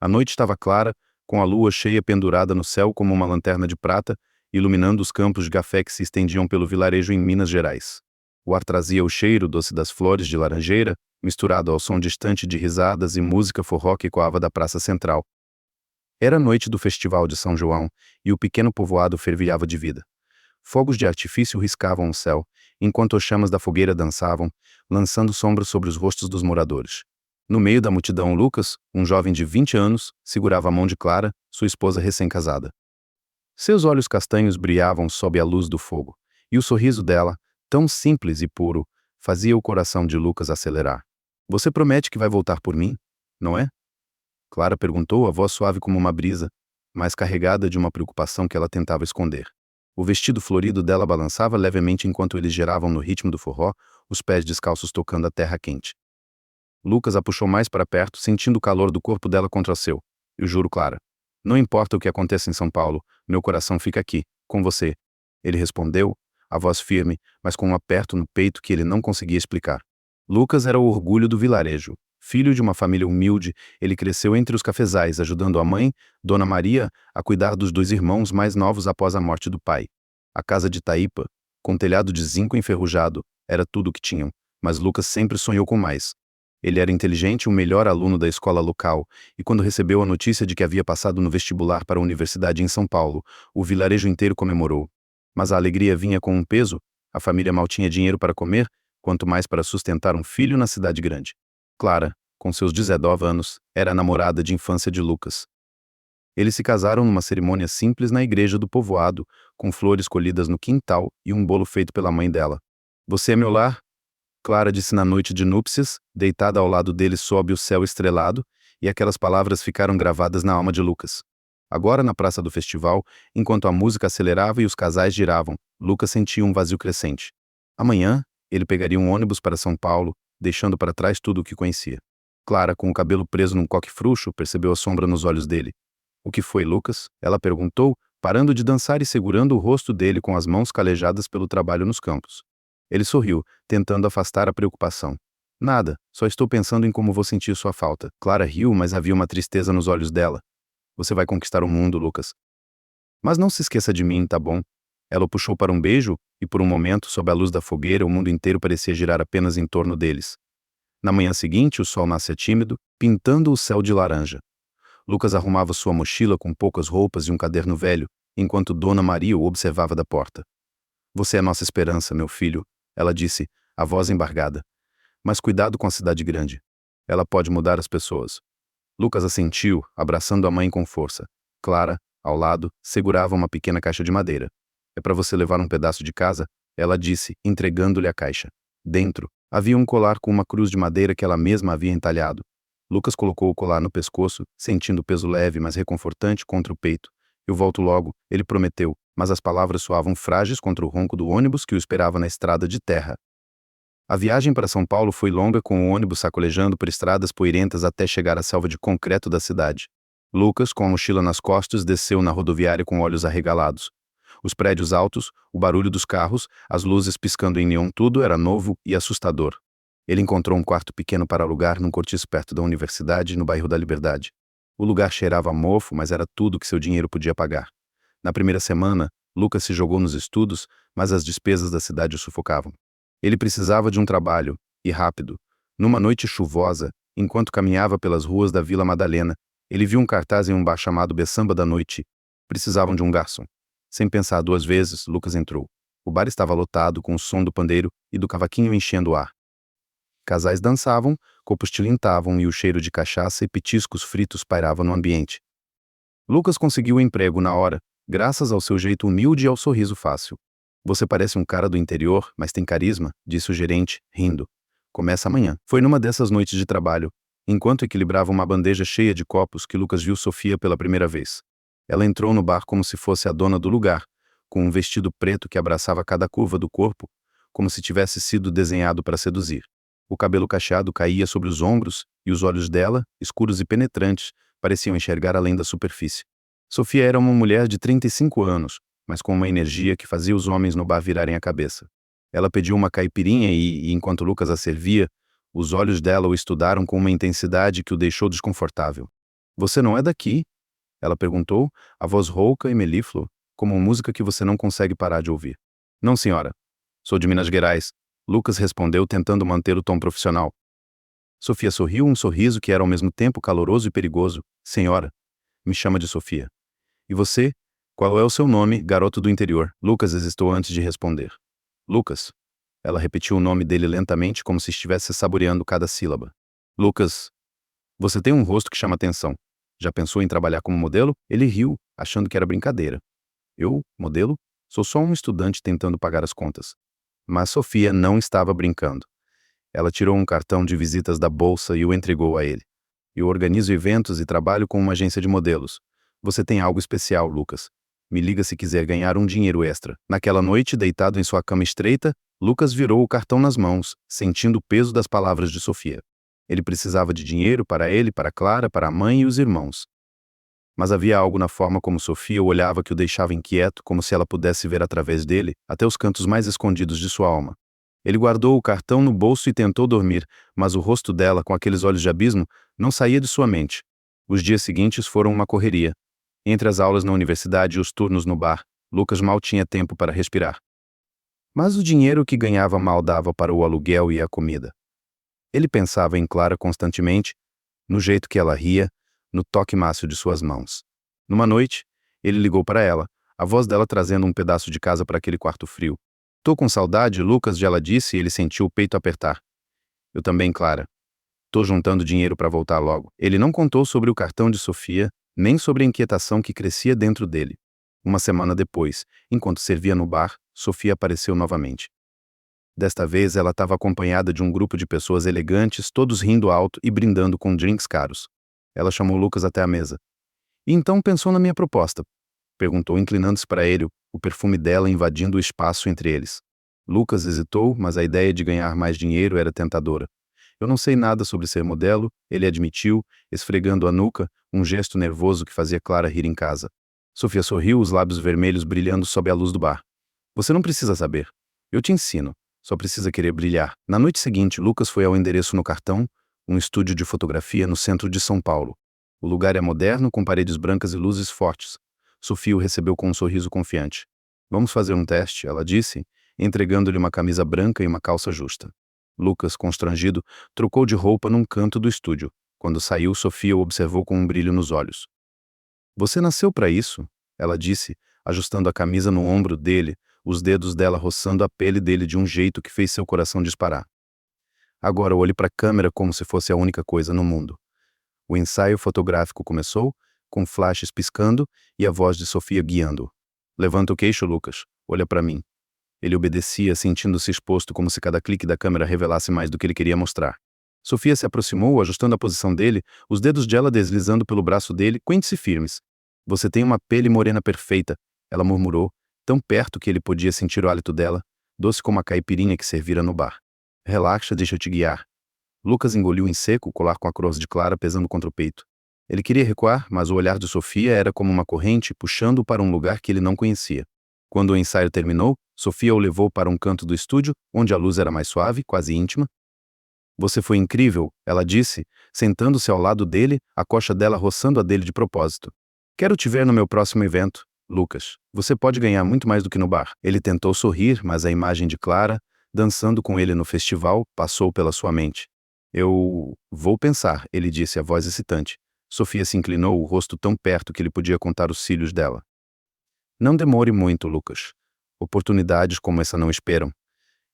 A noite estava clara, com a lua cheia pendurada no céu como uma lanterna de prata, iluminando os campos de café que se estendiam pelo vilarejo em Minas Gerais. O ar trazia o cheiro doce das flores de laranjeira, misturado ao som distante de risadas e música forró que ecoava da praça central. Era a noite do Festival de São João, e o pequeno povoado fervilhava de vida. Fogos de artifício riscavam o céu, enquanto as chamas da fogueira dançavam, lançando sombras sobre os rostos dos moradores. No meio da multidão, Lucas, um jovem de 20 anos, segurava a mão de Clara, sua esposa recém-casada. Seus olhos castanhos brilhavam sob a luz do fogo, e o sorriso dela, tão simples e puro, fazia o coração de Lucas acelerar. Você promete que vai voltar por mim, não é? Clara perguntou, a voz suave como uma brisa, mas carregada de uma preocupação que ela tentava esconder. O vestido florido dela balançava levemente enquanto eles giravam no ritmo do forró, os pés descalços tocando a terra quente. Lucas a puxou mais para perto, sentindo o calor do corpo dela contra seu. Eu juro, Clara. Não importa o que aconteça em São Paulo, meu coração fica aqui, com você. Ele respondeu, a voz firme, mas com um aperto no peito que ele não conseguia explicar. Lucas era o orgulho do vilarejo. Filho de uma família humilde, ele cresceu entre os cafezais, ajudando a mãe, Dona Maria, a cuidar dos dois irmãos mais novos após a morte do pai. A casa de Taípa, com telhado de zinco enferrujado, era tudo o que tinham, mas Lucas sempre sonhou com mais. Ele era inteligente e o melhor aluno da escola local, e quando recebeu a notícia de que havia passado no vestibular para a universidade em São Paulo, o vilarejo inteiro comemorou. Mas a alegria vinha com um peso, a família mal tinha dinheiro para comer, quanto mais para sustentar um filho na cidade grande. Clara, com seus 19 anos, era a namorada de infância de Lucas. Eles se casaram numa cerimônia simples na igreja do povoado, com flores colhidas no quintal e um bolo feito pela mãe dela. Você é meu lar? Clara disse na noite de núpcias, deitada ao lado dele sob o céu estrelado, e aquelas palavras ficaram gravadas na alma de Lucas. Agora, na praça do festival, enquanto a música acelerava e os casais giravam, Lucas sentia um vazio crescente. Amanhã, ele pegaria um ônibus para São Paulo, deixando para trás tudo o que conhecia. Clara, com o cabelo preso num coque frouxo, percebeu a sombra nos olhos dele. O que foi, Lucas? Ela perguntou, parando de dançar e segurando o rosto dele com as mãos calejadas pelo trabalho nos campos. Ele sorriu, tentando afastar a preocupação. Nada, só estou pensando em como vou sentir sua falta. Clara riu, mas havia uma tristeza nos olhos dela. Você vai conquistar o mundo, Lucas. Mas não se esqueça de mim, tá bom? Ela o puxou para um beijo, e por um momento, sob a luz da fogueira, o mundo inteiro parecia girar apenas em torno deles. Na manhã seguinte, o sol nascia tímido, pintando o céu de laranja. Lucas arrumava sua mochila com poucas roupas e um caderno velho, enquanto Dona Maria o observava da porta. Você é nossa esperança, meu filho, ela disse, a voz embargada. Mas cuidado com a cidade grande. Ela pode mudar as pessoas. Lucas assentiu, abraçando a mãe com força. Clara, ao lado, segurava uma pequena caixa de madeira. É para você levar um pedaço de casa? Ela disse, entregando-lhe a caixa. Dentro, havia um colar com uma cruz de madeira que ela mesma havia entalhado. Lucas colocou o colar no pescoço, sentindo o peso leve, mas reconfortante contra o peito. Eu volto logo, ele prometeu, mas as palavras soavam frágeis contra o ronco do ônibus que o esperava na estrada de terra. A viagem para São Paulo foi longa, com o ônibus sacolejando por estradas poeirentas até chegar à selva de concreto da cidade. Lucas, com a mochila nas costas, desceu na rodoviária com olhos arregalados. Os prédios altos, o barulho dos carros, as luzes piscando em neon, tudo era novo e assustador. Ele encontrou um quarto pequeno para alugar num cortiço perto da universidade, no bairro da Liberdade. O lugar cheirava a mofo, mas era tudo que seu dinheiro podia pagar. Na primeira semana, Lucas se jogou nos estudos, mas as despesas da cidade o sufocavam. Ele precisava de um trabalho, e rápido. Numa noite chuvosa, enquanto caminhava pelas ruas da Vila Madalena, ele viu um cartaz em um bar chamado Beçamba da Noite. Precisavam de um garçom. Sem pensar duas vezes, Lucas entrou. O bar estava lotado, com o som do pandeiro e do cavaquinho enchendo o ar. Casais dançavam, copos tilintavam e o cheiro de cachaça e petiscos fritos pairava no ambiente. Lucas conseguiu o emprego na hora, graças ao seu jeito humilde e ao sorriso fácil. Você parece um cara do interior, mas tem carisma, disse o gerente, rindo. Começa amanhã. Foi numa dessas noites de trabalho, enquanto equilibrava uma bandeja cheia de copos, que Lucas viu Sofia pela primeira vez. Ela entrou no bar como se fosse a dona do lugar, com um vestido preto que abraçava cada curva do corpo, como se tivesse sido desenhado para seduzir. O cabelo cacheado caía sobre os ombros, e os olhos dela, escuros e penetrantes, pareciam enxergar além da superfície. Sofia era uma mulher de 35 anos, mas com uma energia que fazia os homens no bar virarem a cabeça. Ela pediu uma caipirinha e, enquanto Lucas a servia, os olhos dela o estudaram com uma intensidade que o deixou desconfortável. Você não é daqui? Ela perguntou, a voz rouca e melíflua, como música que você não consegue parar de ouvir. Não, senhora. Sou de Minas Gerais. Lucas respondeu, tentando manter o tom profissional. Sofia sorriu, um sorriso que era ao mesmo tempo caloroso e perigoso. Senhora, me chama de Sofia. E você? Qual é o seu nome, garoto do interior? Lucas hesitou antes de responder. Lucas. Ela repetiu o nome dele lentamente, como se estivesse saboreando cada sílaba. Lucas, você tem um rosto que chama atenção. Já pensou em trabalhar como modelo? Ele riu, achando que era brincadeira. Eu, modelo? Sou só um estudante tentando pagar as contas. Mas Sofia não estava brincando. Ela tirou um cartão de visitas da bolsa e o entregou a ele. Eu organizo eventos e trabalho com uma agência de modelos. Você tem algo especial, Lucas. Me liga se quiser ganhar um dinheiro extra. Naquela noite, deitado em sua cama estreita, Lucas virou o cartão nas mãos, sentindo o peso das palavras de Sofia. Ele precisava de dinheiro para ele, para Clara, para a mãe e os irmãos. Mas havia algo na forma como Sofia o olhava que o deixava inquieto, como se ela pudesse ver através dele, até os cantos mais escondidos de sua alma. Ele guardou o cartão no bolso e tentou dormir, mas o rosto dela, com aqueles olhos de abismo, não saía de sua mente. Os dias seguintes foram uma correria. Entre as aulas na universidade e os turnos no bar, Lucas mal tinha tempo para respirar. Mas o dinheiro que ganhava mal dava para o aluguel e a comida. Ele pensava em Clara constantemente, no jeito que ela ria, no toque mácio de suas mãos. Numa noite, ele ligou para ela, a voz dela trazendo um pedaço de casa para aquele quarto frio. Tô com saudade, Lucas, ela disse, e ele sentiu o peito apertar. Eu também, Clara. Tô juntando dinheiro para voltar logo. Ele não contou sobre o cartão de Sofia, nem sobre a inquietação que crescia dentro dele. Uma semana depois, enquanto servia no bar, Sofia apareceu novamente. Desta vez, ela estava acompanhada de um grupo de pessoas elegantes, todos rindo alto e brindando com drinks caros. Ela chamou Lucas até a mesa. E então pensou na minha proposta? Perguntou, inclinando-se para ele, o perfume dela invadindo o espaço entre eles. Lucas hesitou, mas a ideia de ganhar mais dinheiro era tentadora. Eu não sei nada sobre ser modelo, ele admitiu, esfregando a nuca, um gesto nervoso que fazia Clara rir em casa. Sofia sorriu, os lábios vermelhos brilhando sob a luz do bar. Você não precisa saber. Eu te ensino. Só precisa querer brilhar. Na noite seguinte, Lucas foi ao endereço no cartão, um estúdio de fotografia no centro de São Paulo. O lugar é moderno, com paredes brancas e luzes fortes. Sofia o recebeu com um sorriso confiante. Vamos fazer um teste, ela disse, entregando-lhe uma camisa branca e uma calça justa. Lucas, constrangido, trocou de roupa num canto do estúdio. Quando saiu, Sofia o observou com um brilho nos olhos. Você nasceu para isso, ela disse, ajustando a camisa no ombro dele, os dedos dela roçando a pele dele de um jeito que fez seu coração disparar. Agora olhe para a câmera como se fosse a única coisa no mundo. O ensaio fotográfico começou, com flashes piscando e a voz de Sofia guiando-o. Levanta o queixo, Lucas. Olha para mim. Ele obedecia, sentindo-se exposto como se cada clique da câmera revelasse mais do que ele queria mostrar. Sofia se aproximou, ajustando a posição dele, os dedos de ela deslizando pelo braço dele, quentes e firmes. Você tem uma pele morena perfeita, ela murmurou, tão perto que ele podia sentir o hálito dela, doce como a caipirinha que servira no bar. Relaxa, deixa eu te guiar. Lucas engoliu em seco o colar com a cross de Clara pesando contra o peito. Ele queria recuar, mas o olhar de Sofia era como uma corrente puxando-o para um lugar que ele não conhecia. Quando o ensaio terminou, Sofia o levou para um canto do estúdio, onde a luz era mais suave, quase íntima. Você foi incrível, ela disse, sentando-se ao lado dele, a coxa dela roçando a dele de propósito. Quero te ver no meu próximo evento, Lucas. Você pode ganhar muito mais do que no bar. Ele tentou sorrir, mas a imagem de Clara, dançando com ele no festival, passou pela sua mente. Eu vou pensar, ele disse, a voz excitante. Sofia se inclinou, o rosto tão perto que ele podia contar os cílios dela. Não demore muito, Lucas. Oportunidades como essa não esperam.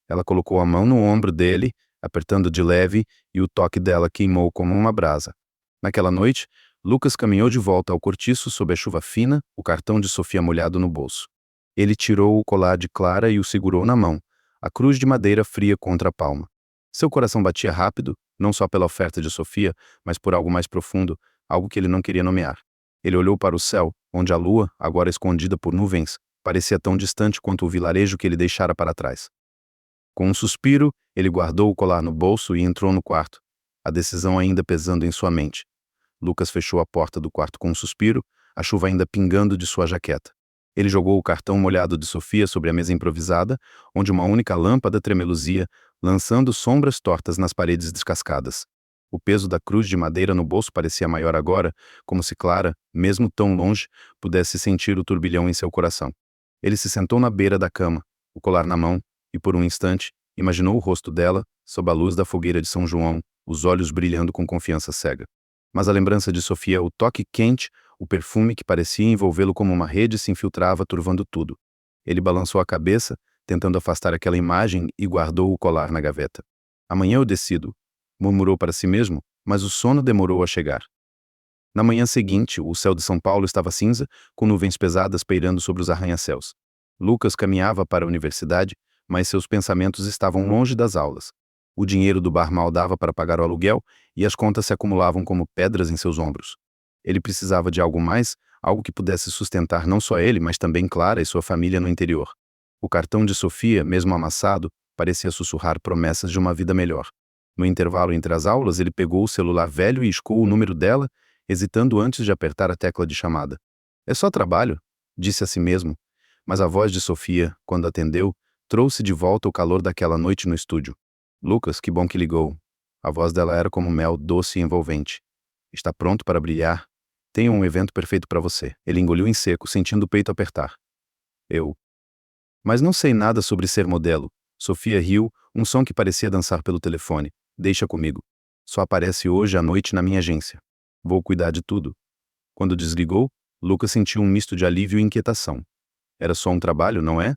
Ela colocou a mão no ombro dele, apertando de leve, e o toque dela queimou como uma brasa. Naquela noite, Lucas caminhou de volta ao cortiço sob a chuva fina, o cartão de Sofia molhado no bolso. Ele tirou o colar de Clara e o segurou na mão, a cruz de madeira fria contra a palma. Seu coração batia rápido, não só pela oferta de Sofia, mas por algo mais profundo, algo que ele não queria nomear. Ele olhou para o céu, onde a lua, agora escondida por nuvens, parecia tão distante quanto o vilarejo que ele deixara para trás. Com um suspiro, ele guardou o colar no bolso e entrou no quarto, a decisão ainda pesando em sua mente. Lucas fechou a porta do quarto com um suspiro, a chuva ainda pingando de sua jaqueta. Ele jogou o cartão molhado de Sofia sobre a mesa improvisada, onde uma única lâmpada tremeluzia, lançando sombras tortas nas paredes descascadas. O peso da cruz de madeira no bolso parecia maior agora, como se Clara, mesmo tão longe, pudesse sentir o turbilhão em seu coração. Ele se sentou na beira da cama, o colar na mão, e por um instante, imaginou o rosto dela, sob a luz da fogueira de São João, os olhos brilhando com confiança cega. Mas a lembrança de Sofia, o toque quente, o perfume que parecia envolvê-lo como uma rede se infiltrava, turvando tudo. Ele balançou a cabeça, tentando afastar aquela imagem, e guardou o colar na gaveta. Amanhã eu decido, murmurou para si mesmo, mas o sono demorou a chegar. Na manhã seguinte, o céu de São Paulo estava cinza, com nuvens pesadas pairando sobre os arranha-céus. Lucas caminhava para a universidade, mas seus pensamentos estavam longe das aulas. O dinheiro do bar mal dava para pagar o aluguel e as contas se acumulavam como pedras em seus ombros. Ele precisava de algo mais, algo que pudesse sustentar não só ele, mas também Clara e sua família no interior. O cartão de Sofia, mesmo amassado, parecia sussurrar promessas de uma vida melhor. No intervalo entre as aulas, ele pegou o celular velho e iscou o número dela, hesitando antes de apertar a tecla de chamada. "É só trabalho", disse a si mesmo, mas a voz de Sofia, quando atendeu, trouxe de volta o calor daquela noite no estúdio. "Lucas, que bom que ligou." A voz dela era como mel doce e envolvente. "Está pronto para brilhar? Tenho um evento perfeito para você." Ele engoliu em seco, sentindo o peito apertar. Mas não sei nada sobre ser modelo." Sofia riu, um som que parecia dançar pelo telefone. "Deixa comigo. Só aparece hoje à noite na minha agência. Vou cuidar de tudo." Quando desligou, Lucas sentiu um misto de alívio e inquietação. Era só um trabalho, não é?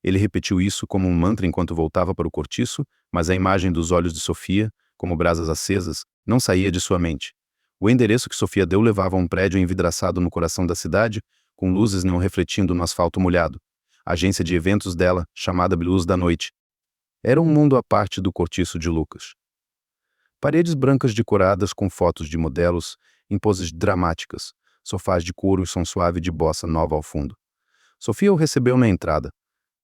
Ele repetiu isso como um mantra enquanto voltava para o cortiço, mas a imagem dos olhos de Sofia, como brasas acesas, não saía de sua mente. O endereço que Sofia deu levava a um prédio envidraçado no coração da cidade, com luzes não refletindo no asfalto molhado. A agência de eventos dela, chamada Blues da Noite. Era um mundo à parte do cortiço de Lucas. Paredes brancas decoradas com fotos de modelos, em poses dramáticas, sofás de couro e som suave de bossa nova ao fundo. Sofia o recebeu na entrada,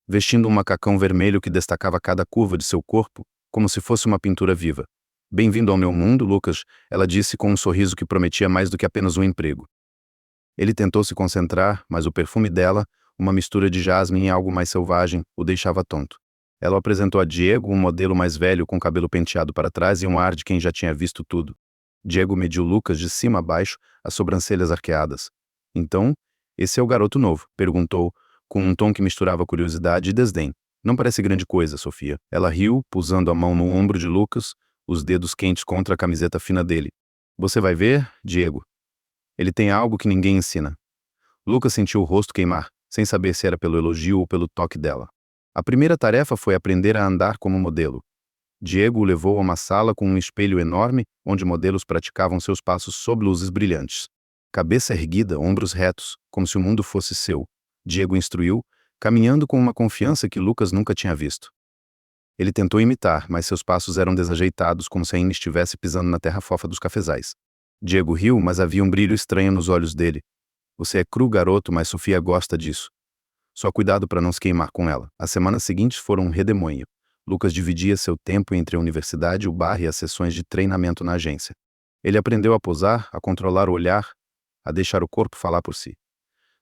vestindo um macacão vermelho que destacava cada curva de seu corpo, como se fosse uma pintura viva. "Bem-vindo ao meu mundo, Lucas", ela disse com um sorriso que prometia mais do que apenas um emprego. Ele tentou se concentrar, mas o perfume dela, uma mistura de jasmim e algo mais selvagem, o deixava tonto. Ela o apresentou a Diego, um modelo mais velho com cabelo penteado para trás e um ar de quem já tinha visto tudo. Diego mediu Lucas de cima a baixo, as sobrancelhas arqueadas. "Então, esse é o garoto novo?", perguntou, com um tom que misturava curiosidade e desdém. "Não parece grande coisa, Sofia." Ela riu, pousando a mão no ombro de Lucas, os dedos quentes contra a camiseta fina dele. "Você vai ver, Diego. Ele tem algo que ninguém ensina." Lucas sentiu o rosto queimar, sem saber se era pelo elogio ou pelo toque dela. A primeira tarefa foi aprender a andar como modelo. Diego o levou a uma sala com um espelho enorme, onde modelos praticavam seus passos sob luzes brilhantes. Cabeça erguida, ombros retos, como se o mundo fosse seu. Diego instruiu, caminhando com uma confiança que Lucas nunca tinha visto. Ele tentou imitar, mas seus passos eram desajeitados, como se ainda estivesse pisando na terra fofa dos cafezais. Diego riu, mas havia um brilho estranho nos olhos dele. "Você é cru, garoto, mas Sofia gosta disso. Só cuidado para não se queimar com ela." As semanas seguintes foram um redemoinho. Lucas dividia seu tempo entre a universidade, o bar e as sessões de treinamento na agência. Ele aprendeu a posar, a controlar o olhar, a deixar o corpo falar por si.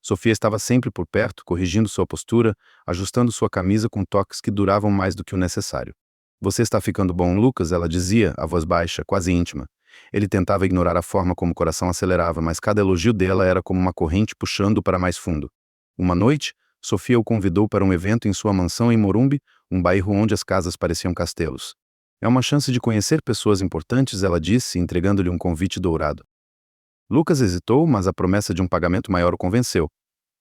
Sofia estava sempre por perto, corrigindo sua postura, ajustando sua camisa com toques que duravam mais do que o necessário. "Você está ficando bom, Lucas", ela dizia, a voz baixa, quase íntima. Ele tentava ignorar a forma como o coração acelerava, mas cada elogio dela era como uma corrente puxando para mais fundo. Uma noite, Sofia o convidou para um evento em sua mansão em Morumbi, um bairro onde as casas pareciam castelos. "É uma chance de conhecer pessoas importantes", ela disse, entregando-lhe um convite dourado. Lucas hesitou, mas a promessa de um pagamento maior o convenceu.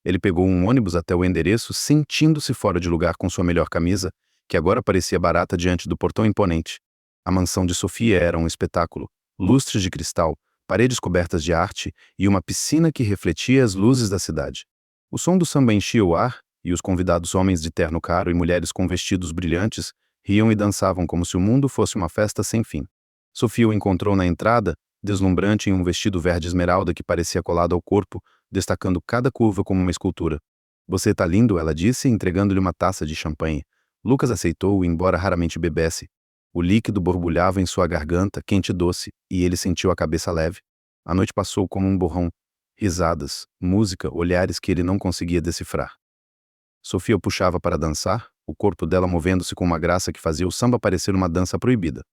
Ele pegou um ônibus até o endereço, sentindo-se fora de lugar com sua melhor camisa, que agora parecia barata diante do portão imponente. A mansão de Sofia era um espetáculo. Lustres de cristal, paredes cobertas de arte e uma piscina que refletia as luzes da cidade. O som do samba enchia o ar, e os convidados, homens de terno caro e mulheres com vestidos brilhantes, riam e dançavam como se o mundo fosse uma festa sem fim. Sofia o encontrou na entrada, deslumbrante em um vestido verde esmeralda que parecia colado ao corpo, destacando cada curva como uma escultura. "Você tá lindo", ela disse, entregando-lhe uma taça de champanhe. Lucas aceitou, embora raramente bebesse. O líquido borbulhava em sua garganta, quente e doce, e ele sentiu a cabeça leve. A noite passou como um borrão. Risadas, música, olhares que ele não conseguia decifrar. Sofia o puxava para dançar, o corpo dela movendo-se com uma graça que fazia o samba parecer uma dança proibida.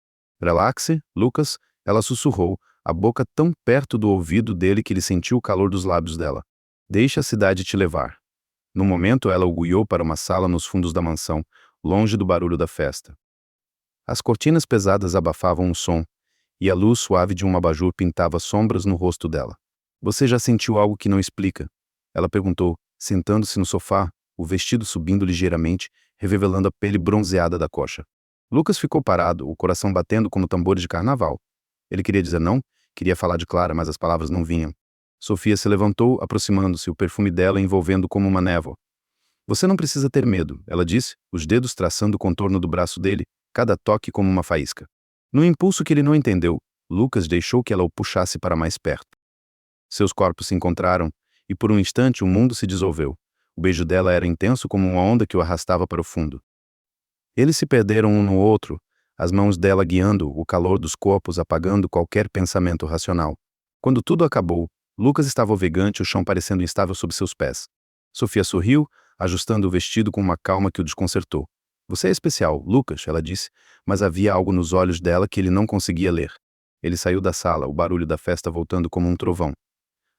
"Relaxe, Lucas", Ela sussurrou, a boca tão perto do ouvido dele que ele sentiu o calor dos lábios dela. Deixa a cidade te levar. No momento, ela o guiou para uma sala nos fundos da mansão, longe do barulho da festa. As cortinas pesadas abafavam o som, e a luz suave de um abajur pintava sombras no rosto dela. Você já sentiu algo que não explica? Ela perguntou, sentando-se no sofá, o vestido subindo ligeiramente, revelando a pele bronzeada da coxa. Lucas ficou parado, o coração batendo como tambores de carnaval. Ele queria dizer não, queria falar de Clara, mas as palavras não vinham. Sofia se levantou, aproximando-se, o perfume dela envolvendo como uma névoa. Você não precisa ter medo, ela disse, os dedos traçando o contorno do braço dele, cada toque como uma faísca. Num impulso que ele não entendeu, Lucas deixou que ela o puxasse para mais perto. Seus corpos se encontraram, e por um instante o mundo se dissolveu. O beijo dela era intenso como uma onda que o arrastava para o fundo. Eles se perderam um no outro, as mãos dela guiando, o calor dos corpos apagando qualquer pensamento racional. Quando tudo acabou, Lucas estava ofegante, o chão parecendo instável sob seus pés. Sofia sorriu, ajustando o vestido com uma calma que o desconcertou. Você é especial, Lucas, ela disse, mas havia algo nos olhos dela que ele não conseguia ler. Ele saiu da sala, o barulho da festa voltando como um trovão.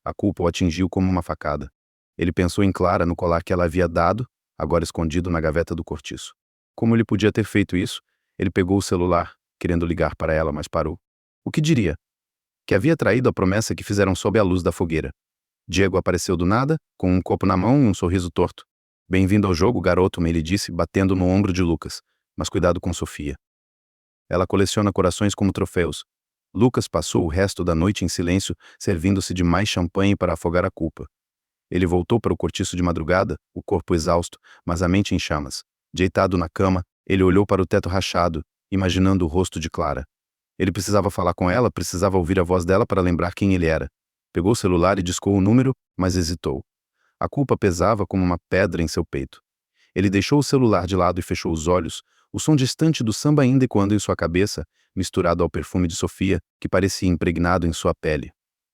A culpa o atingiu como uma facada. Ele pensou em Clara no colar que ela havia dado, agora escondido na gaveta do cortiço. Como ele podia ter feito isso? Ele pegou o celular, querendo ligar para ela, mas parou. O que diria? Que havia traído a promessa que fizeram sob a luz da fogueira. Diego apareceu do nada, com um copo na mão e um sorriso torto. Bem-vindo ao jogo, garoto, ele disse, batendo no ombro de Lucas. Mas cuidado com Sofia. Ela coleciona corações como troféus. Lucas passou o resto da noite em silêncio, servindo-se de mais champanhe para afogar a culpa. Ele voltou para o cortiço de madrugada, o corpo exausto, mas a mente em chamas. Deitado na cama, ele olhou para o teto rachado, imaginando o rosto de Clara. Ele precisava falar com ela, precisava ouvir a voz dela para lembrar quem ele era. Pegou o celular e discou o número, mas hesitou. A culpa pesava como uma pedra em seu peito. Ele deixou o celular de lado e fechou os olhos, o som distante do samba ainda ecoando em sua cabeça, misturado ao perfume de Sofia, que parecia impregnado em sua pele.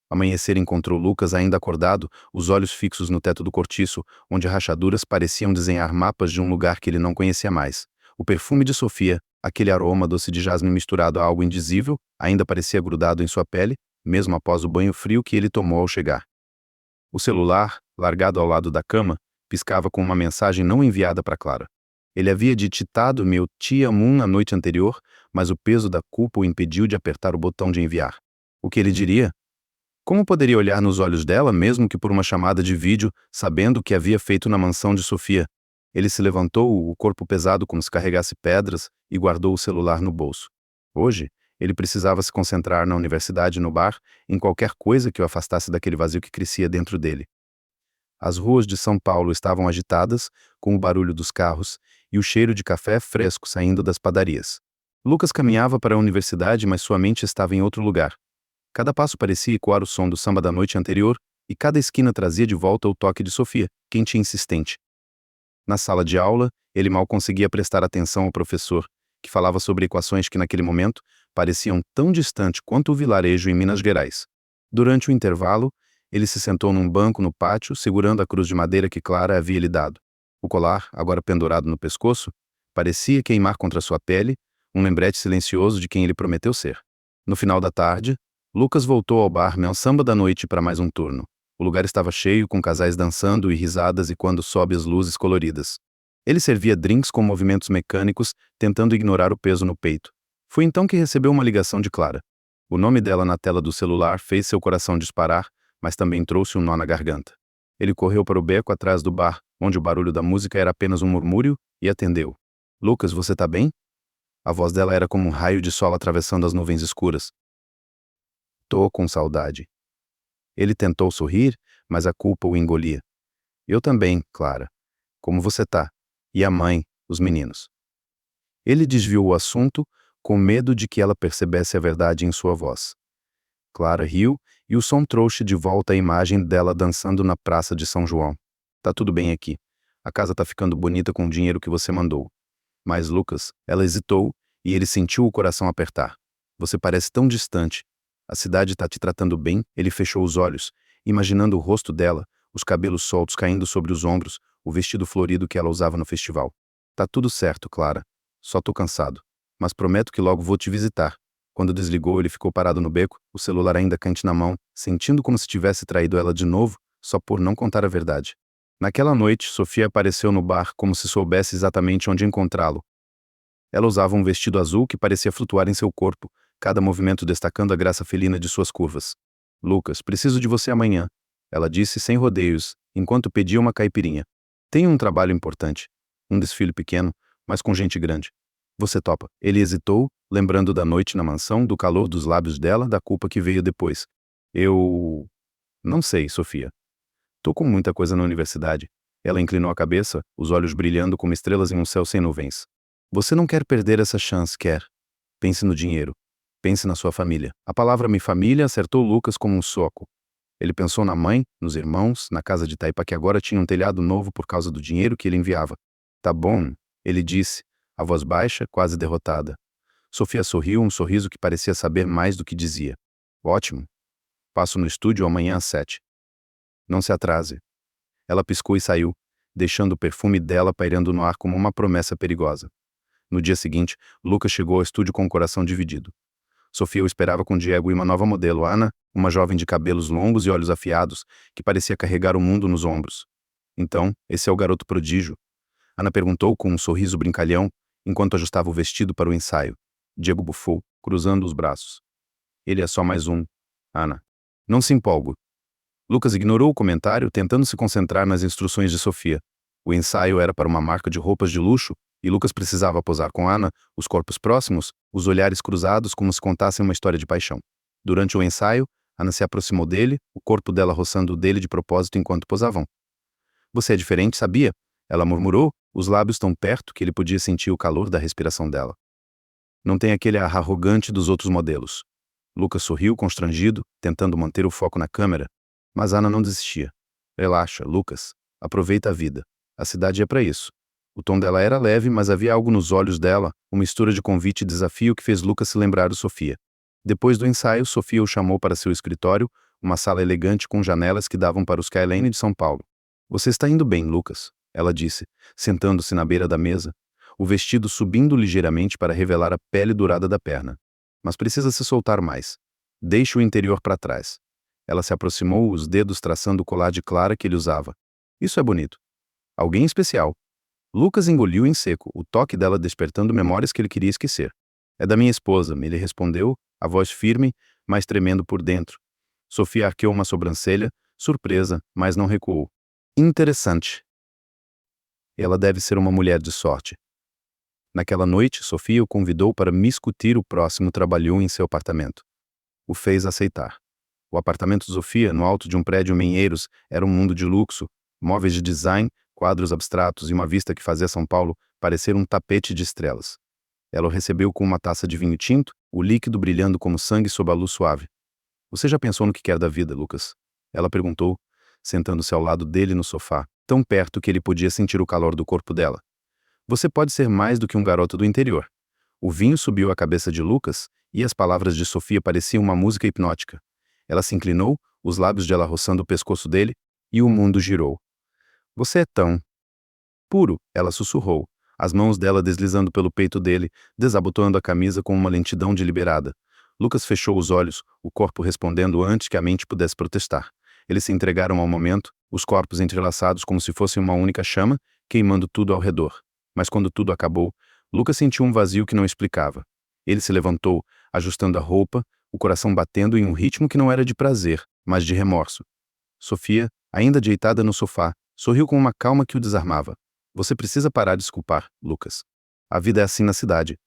Amanhecer encontrou Lucas ainda acordado, os olhos fixos no teto do cortiço, onde rachaduras pareciam desenhar mapas de um lugar que ele não conhecia mais. O perfume de Sofia, aquele aroma doce de jasmim misturado a algo indizível, ainda parecia grudado em sua pele, mesmo após o banho frio que ele tomou ao chegar. O celular, largado ao lado da cama, piscava com uma mensagem não enviada para Clara. Ele havia digitado meu te amo na noite anterior, mas o peso da culpa o impediu de apertar o botão de enviar. O que ele diria? Como poderia olhar nos olhos dela, mesmo que por uma chamada de vídeo, sabendo o que havia feito na mansão de Sofia? Ele se levantou, o corpo pesado como se carregasse pedras, e guardou o celular no bolso. Hoje, ele precisava se concentrar na universidade, no bar, em qualquer coisa que o afastasse daquele vazio que crescia dentro dele. As ruas de São Paulo estavam agitadas, com o barulho dos carros e o cheiro de café fresco saindo das padarias. Lucas caminhava para a universidade, mas sua mente estava em outro lugar. Cada passo parecia ecoar o som do samba da noite anterior, e cada esquina trazia de volta o toque de Sofia, quente e insistente. Na sala de aula, ele mal conseguia prestar atenção ao professor, que falava sobre equações que naquele momento pareciam tão distantes quanto o vilarejo em Minas Gerais. Durante o intervalo, ele se sentou num banco no pátio, segurando a cruz de madeira que Clara havia lhe dado. O colar, agora pendurado no pescoço, parecia queimar contra sua pele, um lembrete silencioso de quem ele prometeu ser. No final da tarde, Lucas voltou ao bar Meu Samba da Noite para mais um turno. O lugar estava cheio, com casais dançando e risadas e quando sob as luzes coloridas. Ele servia drinks com movimentos mecânicos, tentando ignorar o peso no peito. Foi então que recebeu uma ligação de Clara. O nome dela na tela do celular fez seu coração disparar, mas também trouxe um nó na garganta. Ele correu para o beco atrás do bar, onde o barulho da música era apenas um murmúrio, e atendeu. Lucas, você tá bem? A voz dela era como um raio de sol atravessando as nuvens escuras. Tô com saudade. Ele tentou sorrir, mas a culpa o engolia. Eu também, Clara. Como você tá? E a mãe, os meninos? Ele desviou o assunto, com medo de que ela percebesse a verdade em sua voz. Clara riu, e o som trouxe de volta a imagem dela dançando na praça de São João. Tá tudo bem aqui. A casa tá ficando bonita com o dinheiro que você mandou. Mas, Lucas, ela hesitou, e ele sentiu o coração apertar. Você parece tão distante. A cidade tá te tratando bem? Ele fechou os olhos, imaginando o rosto dela, os cabelos soltos caindo sobre os ombros, o vestido florido que ela usava no festival. Tá tudo certo, Clara. Só tô cansado. Mas prometo que logo vou te visitar. Quando desligou, ele ficou parado no beco, o celular ainda quente na mão, sentindo como se tivesse traído ela de novo, só por não contar a verdade. Naquela noite, Sofia apareceu no bar como se soubesse exatamente onde encontrá-lo. Ela usava um vestido azul que parecia flutuar em seu corpo, cada movimento destacando a graça felina de suas curvas. Lucas, preciso de você amanhã, ela disse sem rodeios, enquanto pedia uma caipirinha. Tenho um trabalho importante. Um desfile pequeno, mas com gente grande. Você topa? Ele hesitou, lembrando da noite na mansão, do calor dos lábios dela, da culpa que veio depois. Eu... não sei, Sofia. Tô com muita coisa na universidade. Ela inclinou a cabeça, os olhos brilhando como estrelas em um céu sem nuvens. Você não quer perder essa chance, quer? Pense no dinheiro. Pense na sua família. A palavra "minha família" acertou Lucas como um soco. Ele pensou na mãe, nos irmãos, na casa de Taipa que agora tinha um telhado novo por causa do dinheiro que ele enviava. Tá bom, ele disse, a voz baixa, quase derrotada. Sofia sorriu, um sorriso que parecia saber mais do que dizia. Ótimo. Passo no estúdio amanhã às 7. Não se atrase. Ela piscou e saiu, deixando o perfume dela pairando no ar como uma promessa perigosa. No dia seguinte, Lucas chegou ao estúdio com o coração dividido. Sofia o esperava com Diego e uma nova modelo, Ana, uma jovem de cabelos longos e olhos afiados, que parecia carregar o mundo nos ombros. Então, esse é o garoto prodígio? Ana perguntou com um sorriso brincalhão, enquanto ajustava o vestido para o ensaio. Diego bufou, cruzando os braços. Ele é só mais um. Ana. Não se empolgue. Lucas ignorou o comentário, tentando se concentrar nas instruções de Sofia. O ensaio era para uma marca de roupas de luxo, e Lucas precisava posar com Ana, os corpos próximos, os olhares cruzados como se contassem uma história de paixão. Durante o ensaio, Ana se aproximou dele, o corpo dela roçando o dele de propósito enquanto posavam. Você é diferente, sabia? Ela murmurou, os lábios tão perto que ele podia sentir o calor da respiração dela. Não tem aquele ar arrogante dos outros modelos. Lucas sorriu constrangido, tentando manter o foco na câmera, mas Ana não desistia. Relaxa, Lucas. Aproveita a vida. A cidade é para isso. O tom dela era leve, mas havia algo nos olhos dela, uma mistura de convite e desafio que fez Lucas se lembrar de Sofia. Depois do ensaio, Sofia o chamou para seu escritório, uma sala elegante com janelas que davam para o Skyline de São Paulo. Você está indo bem, Lucas, ela disse, sentando-se na beira da mesa, o vestido subindo ligeiramente para revelar a pele dourada da perna. Mas precisa se soltar mais. Deixe o interior para trás. Ela se aproximou, os dedos traçando o colar de Clara que ele usava. Isso é bonito. Alguém especial. Lucas engoliu em seco, o toque dela despertando memórias que ele queria esquecer. É da minha esposa, ele respondeu, a voz firme, mas tremendo por dentro. Sofia arqueou uma sobrancelha, surpresa, mas não recuou. Interessante. Ela deve ser uma mulher de sorte. Naquela noite, Sofia o convidou para discutir o próximo trabalho em seu apartamento. O fez aceitar. O apartamento de Sofia, no alto de um prédio em Minheiros, era um mundo de luxo, móveis de design, quadros abstratos e uma vista que fazia São Paulo parecer um tapete de estrelas. Ela o recebeu com uma taça de vinho tinto, o líquido brilhando como sangue sob a luz suave. Você já pensou no que quer da vida, Lucas? Ela perguntou, sentando-se ao lado dele no sofá, tão perto que ele podia sentir o calor do corpo dela. Você pode ser mais do que um garoto do interior. O vinho subiu à cabeça de Lucas e as palavras de Sofia pareciam uma música hipnótica. Ela se inclinou, os lábios dela roçando o pescoço dele, e o mundo girou. Você é tão puro, ela sussurrou, as mãos dela deslizando pelo peito dele, desabotoando a camisa com uma lentidão deliberada. Lucas fechou os olhos, o corpo respondendo antes que a mente pudesse protestar. Eles se entregaram ao momento, os corpos entrelaçados como se fossem uma única chama, queimando tudo ao redor. Mas quando tudo acabou, Lucas sentiu um vazio que não explicava. Ele se levantou, ajustando a roupa, o coração batendo em um ritmo que não era de prazer, mas de remorso. Sofia, ainda deitada no sofá, sorriu com uma calma que o desarmava. Você precisa parar de desculpar, Lucas. A vida é assim na cidade.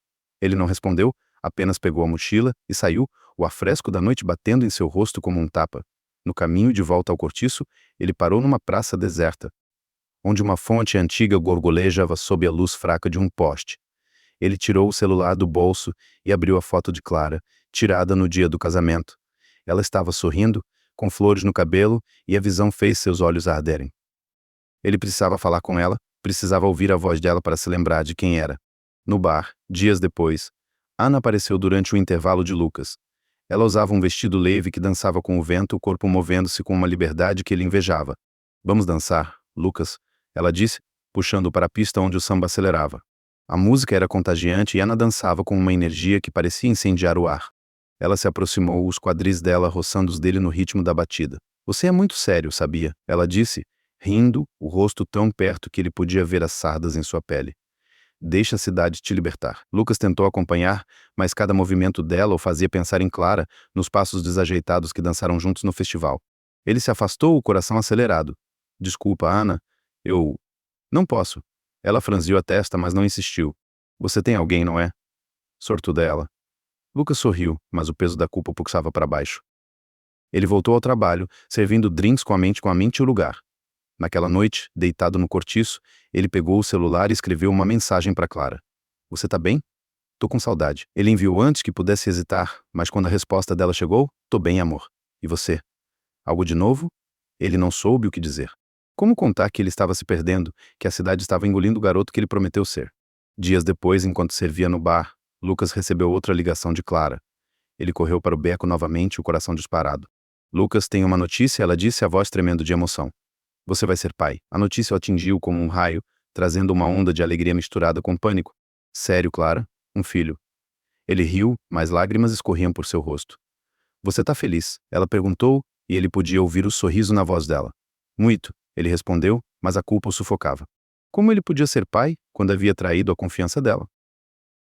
Ele não respondeu, apenas pegou a mochila e saiu, o afresco da noite batendo em seu rosto como um tapa. No caminho de volta ao cortiço, ele parou numa praça deserta, onde uma fonte antiga gorgolejava sob a luz fraca de um poste. Ele tirou o celular do bolso e abriu a foto de Clara, tirada no dia do casamento. Ela estava sorrindo, com flores no cabelo, e a visão fez seus olhos arderem. Ele precisava falar com ela, precisava ouvir a voz dela para se lembrar de quem era. No bar, dias depois, Ana apareceu durante o intervalo de Lucas. Ela usava um vestido leve que dançava com o vento, o corpo movendo-se com uma liberdade que ele invejava. Vamos dançar, Lucas, ela disse, puxando-o para a pista onde o samba acelerava. A música era contagiante e Ana dançava com uma energia que parecia incendiar o ar. Ela se aproximou, os quadris dela roçando os dele no ritmo da batida. Você é muito sério, sabia? Ela disse, rindo, o rosto tão perto que ele podia ver as sardas em sua pele. Deixa a cidade te libertar. Lucas tentou acompanhar, mas cada movimento dela o fazia pensar em Clara, nos passos desajeitados que dançaram juntos no festival. Ele se afastou, o coração acelerado. Desculpa, Ana. Eu... Não posso. Ela franziu a testa, mas não insistiu. Você tem alguém, não é? Sortuda ela. Lucas sorriu, mas o peso da culpa o puxava para baixo. Ele voltou ao trabalho, servindo drinks com a mente e o lugar. Naquela noite, deitado no cortiço, ele pegou o celular e escreveu uma mensagem para Clara. Você tá bem? Tô com saudade. Ele enviou antes que pudesse hesitar, mas quando a resposta dela chegou, tô bem, amor. E você? Algo de novo? Ele não soube o que dizer. Como contar que ele estava se perdendo, que a cidade estava engolindo o garoto que ele prometeu ser? Dias depois, enquanto servia no bar, Lucas recebeu outra ligação de Clara. Ele correu para o beco novamente, o coração disparado. Lucas, tem uma notícia, ela disse, a voz tremendo de emoção. Você vai ser pai. A notícia o atingiu como um raio, trazendo uma onda de alegria misturada com pânico. Sério, Clara? Um filho. Ele riu, mas lágrimas escorriam por seu rosto. Você tá feliz? Ela perguntou, e ele podia ouvir o sorriso na voz dela. Muito, ele respondeu, mas a culpa o sufocava. Como ele podia ser pai, quando havia traído a confiança dela?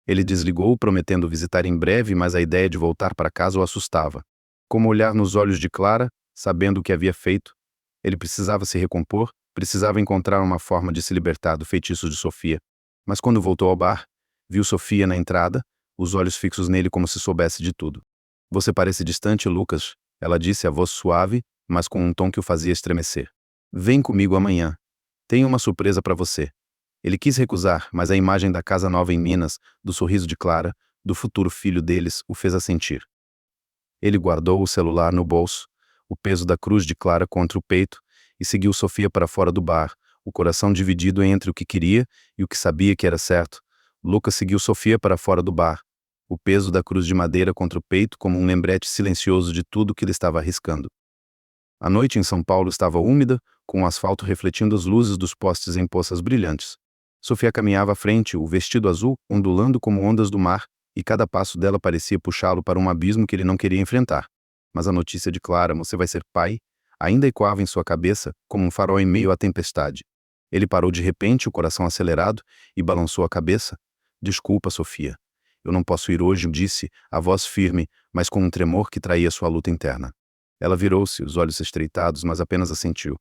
Ele desligou, prometendo visitar em breve, mas a ideia de voltar para casa o assustava. Como olhar nos olhos de Clara, sabendo o que havia feito? Ele precisava se recompor, precisava encontrar uma forma de se libertar do feitiço de Sofia. Mas quando voltou ao bar, viu Sofia na entrada, os olhos fixos nele como se soubesse de tudo. Você parece distante, Lucas, ela disse, a voz suave, mas com um tom que o fazia estremecer. Vem comigo amanhã. Tenho uma surpresa para você. Ele quis recusar, mas a imagem da casa nova em Minas, do sorriso de Clara, do futuro filho deles, o fez assentir. Ele guardou o celular no bolso, o peso da cruz de Clara contra o peito, e seguiu Sofia para fora do bar, o coração dividido entre o que queria e o que sabia que era certo. Lucas seguiu Sofia para fora do bar, o peso da cruz de madeira contra o peito como um lembrete silencioso de tudo que ele estava arriscando. A noite em São Paulo estava úmida, com o asfalto refletindo as luzes dos postes em poças brilhantes. Sofia caminhava à frente, o vestido azul ondulando como ondas do mar, e cada passo dela parecia puxá-lo para um abismo que ele não queria enfrentar. Mas a notícia de Clara, você vai ser pai, ainda ecoava em sua cabeça como um farol em meio à tempestade. Ele parou de repente, o coração acelerado, e balançou a cabeça. Desculpa, Sofia. Eu não posso ir hoje, disse, a voz firme, mas com um tremor que traía sua luta interna. Ela virou-se, os olhos estreitados, mas apenas assentiu.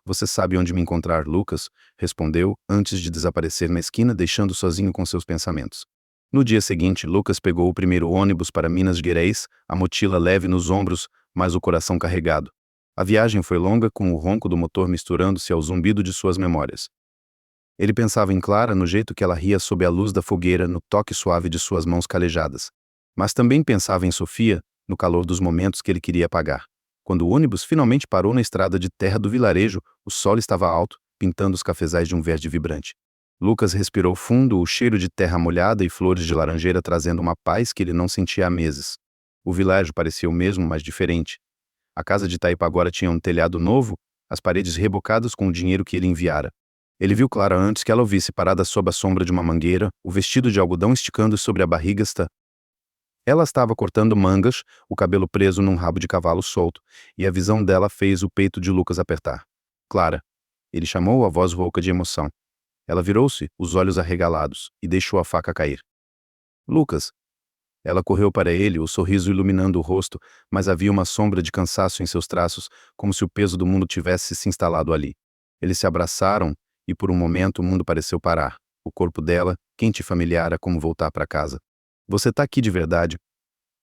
Você sabe onde me encontrar, Lucas? Respondeu, antes de desaparecer na esquina, deixando sozinho com seus pensamentos. No dia seguinte, Lucas pegou o primeiro ônibus para Minas Gerais, a mochila leve nos ombros, mas o coração carregado. A viagem foi longa, com o ronco do motor misturando-se ao zumbido de suas memórias. Ele pensava em Clara, no jeito que ela ria sob a luz da fogueira, no toque suave de suas mãos calejadas. Mas também pensava em Sofia, no calor dos momentos que ele queria apagar. Quando o ônibus finalmente parou na estrada de terra do vilarejo, o sol estava alto, pintando os cafezais de um verde vibrante. Lucas respirou fundo, o cheiro de terra molhada e flores de laranjeira trazendo uma paz que ele não sentia há meses. O vilarejo parecia o mesmo, mas diferente. A casa de Taipa agora tinha um telhado novo, as paredes rebocadas com o dinheiro que ele enviara. Ele viu Clara antes que ela o visse parada sob a sombra de uma mangueira, o vestido de algodão esticando sobre a barriga. Ela estava cortando mangas, o cabelo preso num rabo de cavalo solto, e a visão dela fez o peito de Lucas apertar. Clara. Ele chamou a voz rouca de emoção. Ela virou-se, os olhos arregalados, e deixou a faca cair. Lucas. Ela correu para ele, o sorriso iluminando o rosto, mas havia uma sombra de cansaço em seus traços, como se o peso do mundo tivesse se instalado ali. Eles se abraçaram, e por um momento o mundo pareceu parar. O corpo dela, quente e familiar, era como voltar para casa. Você tá aqui de verdade?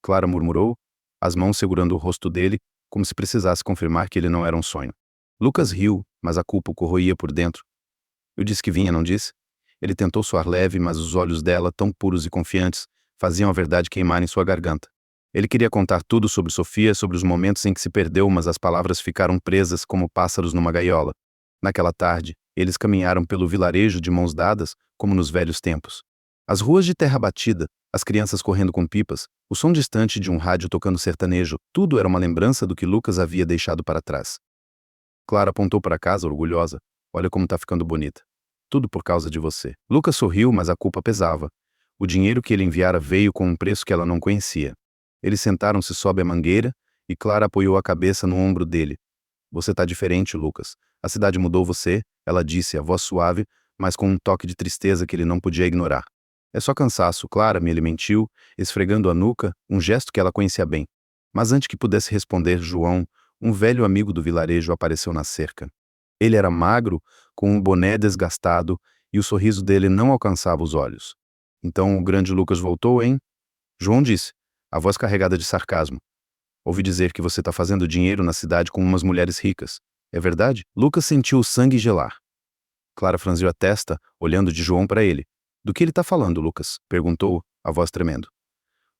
Clara murmurou, as mãos segurando o rosto dele, como se precisasse confirmar que ele não era um sonho. Lucas riu, mas a culpa o corroía por dentro. Eu disse que vinha, não disse? Ele tentou soar leve, mas os olhos dela, tão puros e confiantes, faziam a verdade queimar em sua garganta. Ele queria contar tudo sobre Sofia, sobre os momentos em que se perdeu, mas as palavras ficaram presas como pássaros numa gaiola. Naquela tarde, eles caminharam pelo vilarejo de mãos dadas, como nos velhos tempos. As ruas de terra batida, as crianças correndo com pipas, o som distante de um rádio tocando sertanejo, tudo era uma lembrança do que Lucas havia deixado para trás. Clara apontou para casa, orgulhosa. Olha como tá ficando bonita. Tudo por causa de você. Lucas sorriu, mas a culpa pesava. O dinheiro que ele enviara veio com um preço que ela não conhecia. Eles sentaram-se sob a mangueira e Clara apoiou a cabeça no ombro dele. Você tá diferente, Lucas. A cidade mudou você, ela disse, a voz suave, mas com um toque de tristeza que ele não podia ignorar. É só cansaço, Clara, ele mentiu, esfregando a nuca, um gesto que ela conhecia bem. Mas antes que pudesse responder, João, um velho amigo do vilarejo, apareceu na cerca. Ele era magro, com um boné desgastado, e o sorriso dele não alcançava os olhos. Então o grande Lucas voltou, hein? João disse, a voz carregada de sarcasmo. Ouvi dizer que você está fazendo dinheiro na cidade com umas mulheres ricas. É verdade? Lucas sentiu o sangue gelar. Clara franziu a testa, olhando de João para ele. Do que ele está falando, Lucas? Perguntou, a voz tremendo.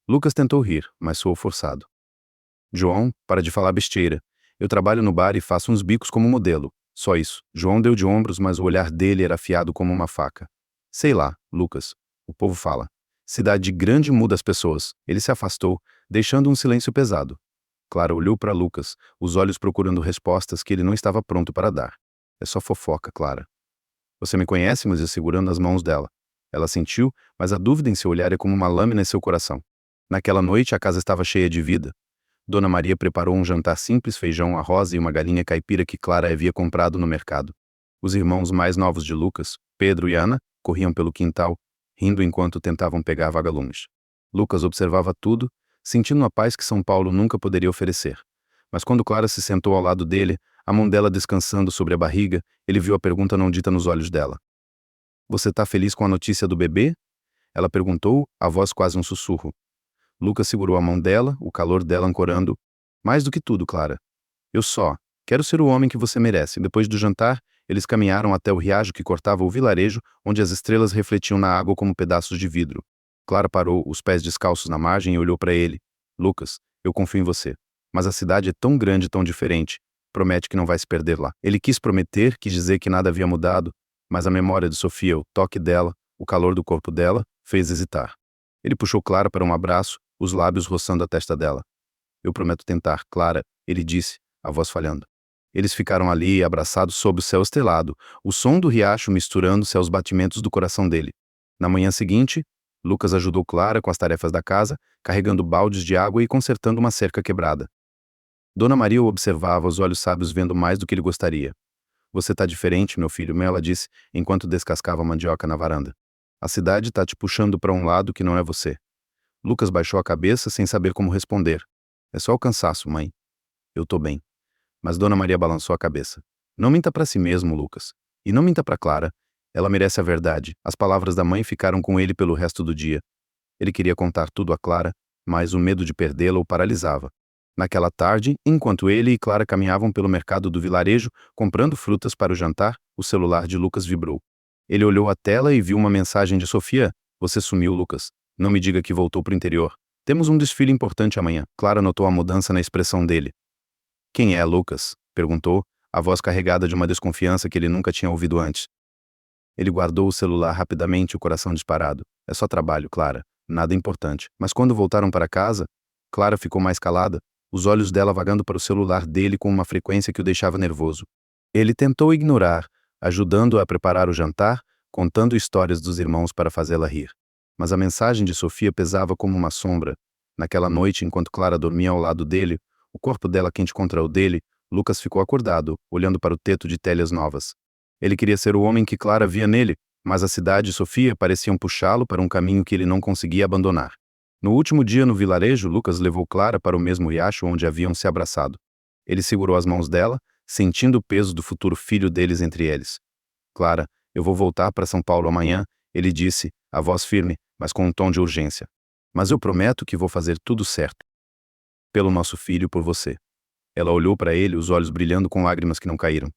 Lucas tentou rir, mas soou forçado. João, para de falar besteira. Eu trabalho no bar e faço uns bicos como modelo. Só isso. João deu de ombros, mas o olhar dele era afiado como uma faca. Sei lá, Lucas. O povo fala. Cidade grande muda as pessoas. Ele se afastou, deixando um silêncio pesado. Clara olhou para Lucas, os olhos procurando respostas que ele não estava pronto para dar. É só fofoca, Clara. Você me conhece, mas eu segurando as mãos dela. Ela sentiu, mas a dúvida em seu olhar é como uma lâmina em seu coração. Naquela noite, a casa estava cheia de vida. Dona Maria preparou um jantar simples, feijão, arroz e uma galinha caipira que Clara havia comprado no mercado. Os irmãos mais novos de Lucas, Pedro e Ana, corriam pelo quintal, rindo enquanto tentavam pegar vagalumes. Lucas observava tudo, sentindo a paz que São Paulo nunca poderia oferecer. Mas quando Clara se sentou ao lado dele, a mão dela descansando sobre a barriga, ele viu a pergunta não dita nos olhos dela. Você tá feliz com a notícia do bebê? Ela perguntou, a voz quase um sussurro. Lucas segurou a mão dela, o calor dela ancorando. Mais do que tudo, Clara. Eu só quero ser o homem que você merece. Depois do jantar, eles caminharam até o riacho que cortava o vilarejo, onde as estrelas refletiam na água como pedaços de vidro. Clara parou, os pés descalços na margem, e olhou para ele. Lucas, eu confio em você. Mas a cidade é tão grande e tão diferente. Promete que não vai se perder lá. Ele quis prometer, quis dizer que nada havia mudado, mas a memória de Sofia, o toque dela, o calor do corpo dela, fez hesitar. Ele puxou Clara para um abraço, os lábios roçando a testa dela. Eu prometo tentar, Clara, ele disse, a voz falhando. Eles ficaram ali, abraçados sob o céu estrelado, o som do riacho misturando-se aos batimentos do coração dele. Na manhã seguinte, Lucas ajudou Clara com as tarefas da casa, carregando baldes de água e consertando uma cerca quebrada. Dona Maria o observava, os olhos sábios vendo mais do que ele gostaria. Você tá diferente, meu filho, ela disse, enquanto descascava a mandioca na varanda. A cidade tá te puxando para um lado que não é você. Lucas baixou a cabeça sem saber como responder. É só o cansaço, mãe. Eu tô bem. Mas Dona Maria balançou a cabeça. Não minta para si mesmo, Lucas. E não minta para Clara. Ela merece a verdade. As palavras da mãe ficaram com ele pelo resto do dia. Ele queria contar tudo a Clara, mas o medo de perdê-la o paralisava. Naquela tarde, enquanto ele e Clara caminhavam pelo mercado do vilarejo, comprando frutas para o jantar, o celular de Lucas vibrou. Ele olhou a tela e viu uma mensagem de Sofia. Você sumiu, Lucas. Não me diga que voltou para o interior. Temos um desfile importante amanhã. Clara notou a mudança na expressão dele. Quem é, Lucas? Perguntou, a voz carregada de uma desconfiança que ele nunca tinha ouvido antes. Ele guardou o celular rapidamente, o coração disparado. É só trabalho, Clara. Nada importante. Mas quando voltaram para casa, Clara ficou mais calada, os olhos dela vagando para o celular dele com uma frequência que o deixava nervoso. Ele tentou ignorar, ajudando-a a preparar o jantar, contando histórias dos irmãos para fazê-la rir. Mas a mensagem de Sofia pesava como uma sombra. Naquela noite, enquanto Clara dormia ao lado dele, o corpo dela quente contra o dele, Lucas ficou acordado, olhando para o teto de telhas novas. Ele queria ser o homem que Clara via nele, mas a cidade e Sofia pareciam puxá-lo para um caminho que ele não conseguia abandonar. No último dia no vilarejo, Lucas levou Clara para o mesmo riacho onde haviam se abraçado. Ele segurou as mãos dela, sentindo o peso do futuro filho deles entre eles. Clara, eu vou voltar para São Paulo amanhã, ele disse, a voz firme, mas com um tom de urgência. Mas eu prometo que vou fazer tudo certo. Pelo nosso filho e por você. Ela olhou para ele, os olhos brilhando com lágrimas que não caíram.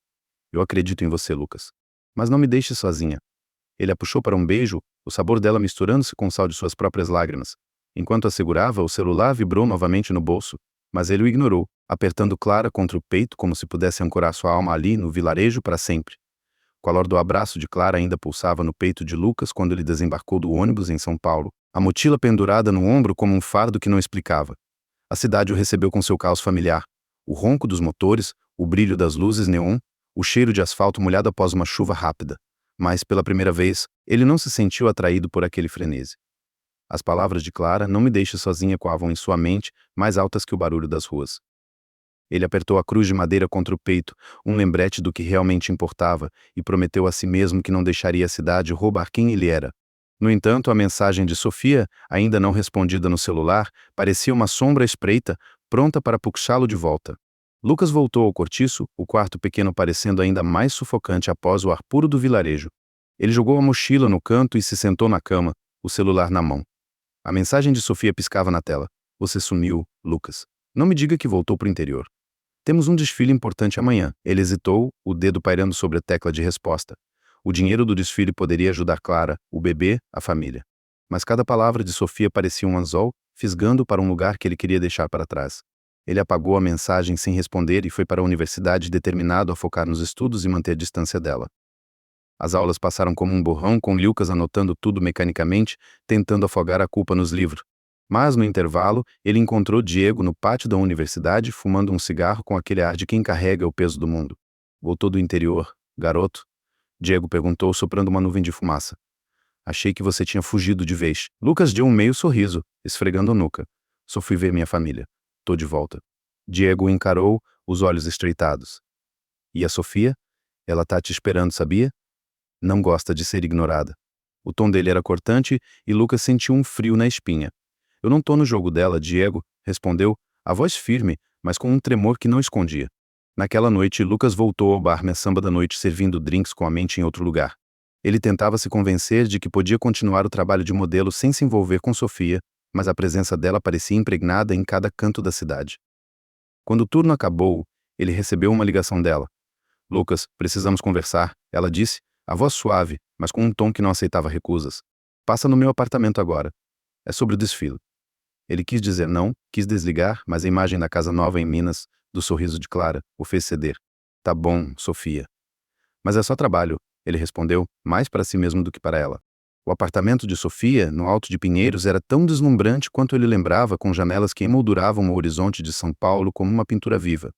Eu acredito em você, Lucas. Mas não me deixe sozinha. Ele a puxou para um beijo, o sabor dela misturando-se com o sal de suas próprias lágrimas. Enquanto a segurava, o celular vibrou novamente no bolso, mas ele o ignorou, apertando Clara contra o peito como se pudesse ancorar sua alma ali no vilarejo para sempre. O calor do abraço de Clara ainda pulsava no peito de Lucas quando ele desembarcou do ônibus em São Paulo, a mochila pendurada no ombro como um fardo que não explicava. A cidade o recebeu com seu caos familiar, o ronco dos motores, o brilho das luzes neon, o cheiro de asfalto molhado após uma chuva rápida. Mas, pela primeira vez, ele não se sentiu atraído por aquele frenesi. As palavras de Clara, "não me deixe sozinha", ecoavam em sua mente, mais altas que o barulho das ruas. Ele apertou a cruz de madeira contra o peito, um lembrete do que realmente importava, e prometeu a si mesmo que não deixaria a cidade roubar quem ele era. No entanto, a mensagem de Sofia, ainda não respondida no celular, parecia uma sombra espreita, pronta para puxá-lo de volta. Lucas voltou ao cortiço, o quarto pequeno parecendo ainda mais sufocante após o ar puro do vilarejo. Ele jogou a mochila no canto e se sentou na cama, o celular na mão. A mensagem de Sofia piscava na tela. "Você sumiu, Lucas. Não me diga que voltou para o interior. Temos um desfile importante amanhã." Ele hesitou, o dedo pairando sobre a tecla de resposta. O dinheiro do desfile poderia ajudar Clara, o bebê, a família. Mas cada palavra de Sofia parecia um anzol, fisgando para um lugar que ele queria deixar para trás. Ele apagou a mensagem sem responder e foi para a universidade determinado a focar nos estudos e manter distância dela. As aulas passaram como um borrão, com Lucas anotando tudo mecanicamente, tentando afogar a culpa nos livros. Mas, no intervalo, ele encontrou Diego no pátio da universidade, fumando um cigarro com aquele ar de quem carrega o peso do mundo. "Voltou do interior, garoto?" Diego perguntou, soprando uma nuvem de fumaça. "Achei que você tinha fugido de vez." Lucas deu um meio sorriso, esfregando a nuca. "Só fui ver minha família. Tô de volta." Diego o encarou, os olhos estreitados. "E a Sofia? Ela tá te esperando, sabia? Não gosta de ser ignorada." O tom dele era cortante e Lucas sentiu um frio na espinha. "Eu não tô no jogo dela, Diego", respondeu, a voz firme, mas com um tremor que não escondia. Naquela noite, Lucas voltou ao bar na samba da noite servindo drinks com a mente em outro lugar. Ele tentava se convencer de que podia continuar o trabalho de modelo sem se envolver com Sofia, mas a presença dela parecia impregnada em cada canto da cidade. Quando o turno acabou, ele recebeu uma ligação dela. "Lucas, precisamos conversar", ela disse, a voz suave, mas com um tom que não aceitava recusas. "Passa no meu apartamento agora. É sobre o desfile." Ele quis dizer não, quis desligar, mas a imagem da casa nova em Minas, do sorriso de Clara, o fez ceder. "Tá bom, Sofia." "Mas é só trabalho", ele respondeu, mais para si mesmo do que para ela. O apartamento de Sofia, no Alto de Pinheiros, era tão deslumbrante quanto ele lembrava, com janelas que emolduravam o horizonte de São Paulo como uma pintura viva.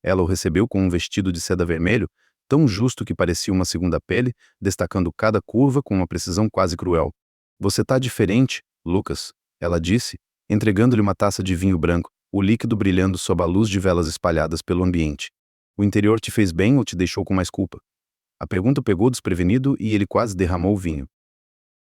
Ela o recebeu com um vestido de seda vermelho, tão justo que parecia uma segunda pele, destacando cada curva com uma precisão quase cruel. "Você tá diferente, Lucas", ela disse, entregando-lhe uma taça de vinho branco, o líquido brilhando sob a luz de velas espalhadas pelo ambiente. "O interior te fez bem ou te deixou com mais culpa?" A pergunta pegou desprevenido e ele quase derramou o vinho.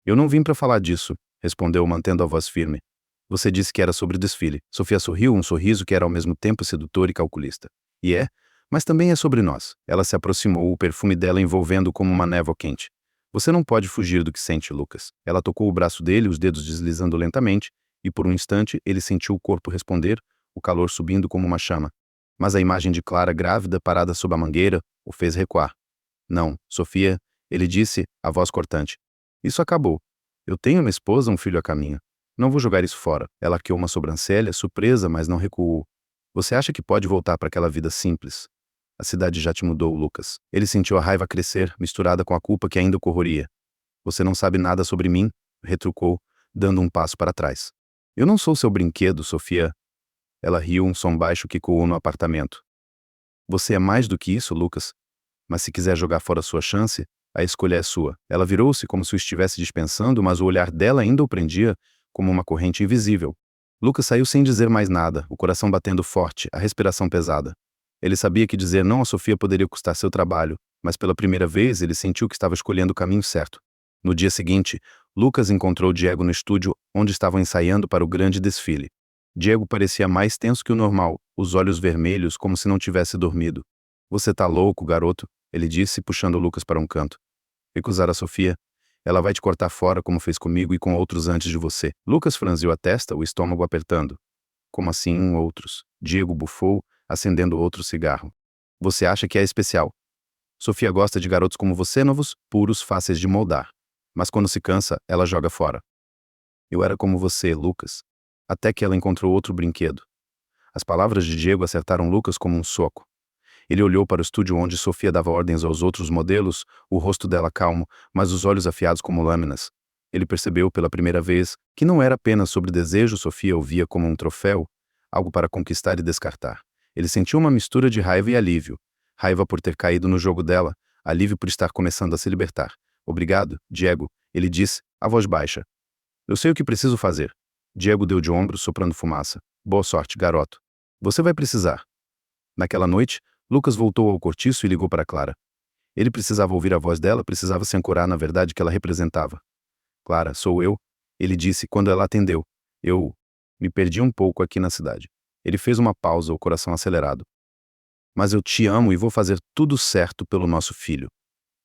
"Eu não vim para falar disso", respondeu mantendo a voz firme. "Você disse que era sobre o desfile." Sofia sorriu, um sorriso que era ao mesmo tempo sedutor e calculista. "E é, mas também é sobre nós." Ela se aproximou, o perfume dela envolvendo como uma névoa quente. "Você não pode fugir do que sente, Lucas." Ela tocou o braço dele, os dedos deslizando lentamente, e por um instante ele sentiu o corpo responder, o calor subindo como uma chama. Mas a imagem de Clara grávida parada sob a mangueira o fez recuar. "Não, Sofia", ele disse, a voz cortante. "Isso acabou. Eu tenho uma esposa, um filho a caminho. Não vou jogar isso fora." Ela arqueou uma sobrancelha, surpresa, mas não recuou. "Você acha que pode voltar para aquela vida simples? A cidade já te mudou, Lucas." Ele sentiu a raiva crescer, misturada com a culpa que ainda o corroía. "Você não sabe nada sobre mim", retrucou, dando um passo para trás. "Eu não sou seu brinquedo, Sofia." Ela riu, um som baixo que ecoou no apartamento. "Você é mais do que isso, Lucas. Mas se quiser jogar fora sua chance, a escolha é sua." Ela virou-se como se o estivesse dispensando, mas o olhar dela ainda o prendia, como uma corrente invisível. Lucas saiu sem dizer mais nada, o coração batendo forte, a respiração pesada. Ele sabia que dizer não a Sofia poderia custar seu trabalho, mas pela primeira vez ele sentiu que estava escolhendo o caminho certo. No dia seguinte, Lucas encontrou Diego no estúdio, onde estavam ensaiando para o grande desfile. Diego parecia mais tenso que o normal, os olhos vermelhos como se não tivesse dormido. "Você tá louco, garoto", ele disse, puxando Lucas para um canto. "Recusar a Sofia? Ela vai te cortar fora como fez comigo e com outros antes de você." Lucas franziu a testa, o estômago apertando. "Como assim, outros?" Diego bufou, acendendo outro cigarro. "Você acha que é especial? Sofia gosta de garotos como você, novos, puros, fáceis de moldar. Mas quando se cansa, ela joga fora. Eu era como você, Lucas. Até que ela encontrou outro brinquedo." As palavras de Diego acertaram Lucas como um soco. Ele olhou para o estúdio onde Sofia dava ordens aos outros modelos, o rosto dela calmo, mas os olhos afiados como lâminas. Ele percebeu pela primeira vez que não era apenas sobre desejo. Sofia o via como um troféu, algo para conquistar e descartar. Ele sentiu uma mistura de raiva e alívio. Raiva por ter caído no jogo dela, alívio por estar começando a se libertar. "Obrigado, Diego", ele disse, a voz baixa. Eu sei o que preciso fazer. Diego deu de ombros, soprando fumaça. Boa sorte, garoto. Você vai precisar. Naquela noite, Lucas voltou ao cortiço e ligou para Clara. Ele precisava ouvir a voz dela, precisava se ancorar na verdade que ela representava. Clara, sou eu, ele disse quando ela atendeu. Eu me perdi um pouco aqui na cidade. Ele fez uma pausa, o coração acelerado. Mas eu te amo e vou fazer tudo certo pelo nosso filho.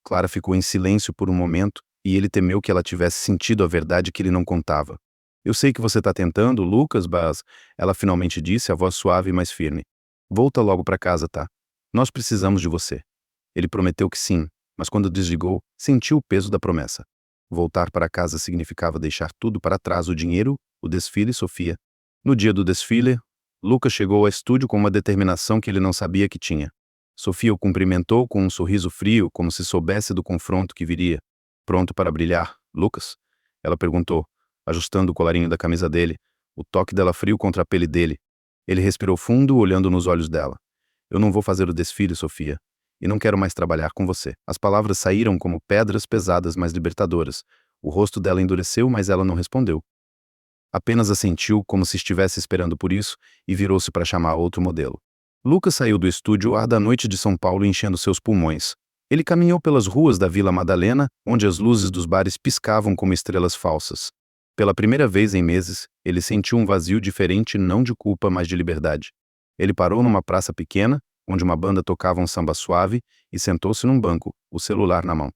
Clara ficou em silêncio por um momento e ele temeu que ela tivesse sentido a verdade que ele não contava. Eu sei que você está tentando, Lucas, mas ela finalmente disse, a voz suave e mais firme. Volta logo para casa, tá? Nós precisamos de você. Ele prometeu que sim, mas quando desligou, sentiu o peso da promessa. Voltar para casa significava deixar tudo para trás, o dinheiro, o desfile e Sofia. No dia do desfile, Lucas chegou ao estúdio com uma determinação que ele não sabia que tinha. Sofia o cumprimentou com um sorriso frio, como se soubesse do confronto que viria. Pronto para brilhar, Lucas? Ela perguntou, ajustando o colarinho da camisa dele, o toque dela frio contra a pele dele. Ele respirou fundo, olhando nos olhos dela. Eu não vou fazer o desfile, Sofia. E não quero mais trabalhar com você. As palavras saíram como pedras pesadas, mas libertadoras. O rosto dela endureceu, mas ela não respondeu. Apenas assentiu, como se estivesse esperando por isso, e virou-se para chamar outro modelo. Lucas saiu do estúdio ar da noite de São Paulo enchendo seus pulmões. Ele caminhou pelas ruas da Vila Madalena, onde as luzes dos bares piscavam como estrelas falsas. Pela primeira vez em meses, ele sentiu um vazio diferente, não de culpa, mas de liberdade. Ele parou numa praça pequena, onde uma banda tocava um samba suave, e sentou-se num banco, o celular na mão.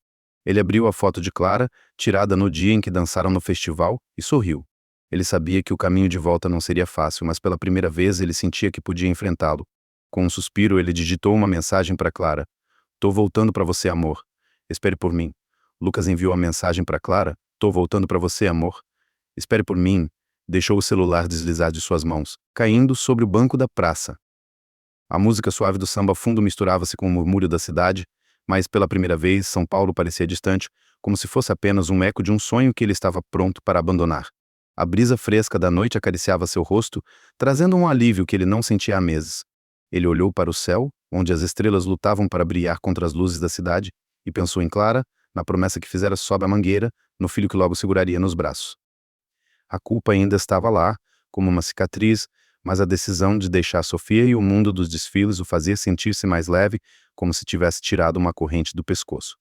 Ele abriu a foto de Clara, tirada no dia em que dançaram no festival, e sorriu. Ele sabia que o caminho de volta não seria fácil, mas pela primeira vez ele sentia que podia enfrentá-lo. Com um suspiro, ele digitou uma mensagem para Clara. Tô voltando para você, amor. Espere por mim. Lucas enviou a mensagem para Clara. Tô voltando para você, amor. Espere por mim. Deixou o celular deslizar de suas mãos, caindo sobre o banco da praça. A música suave do samba fundo misturava-se com o murmúrio da cidade, mas pela primeira vez São Paulo parecia distante, como se fosse apenas um eco de um sonho que ele estava pronto para abandonar. A brisa fresca da noite acariciava seu rosto, trazendo um alívio que ele não sentia há meses. Ele olhou para o céu, onde as estrelas lutavam para brilhar contra as luzes da cidade, e pensou em Clara, na promessa que fizera sob a mangueira, no filho que logo seguraria nos braços. A culpa ainda estava lá, como uma cicatriz, mas a decisão de deixar Sofia e o mundo dos desfiles o fazia sentir-se mais leve, como se tivesse tirado uma corrente do pescoço.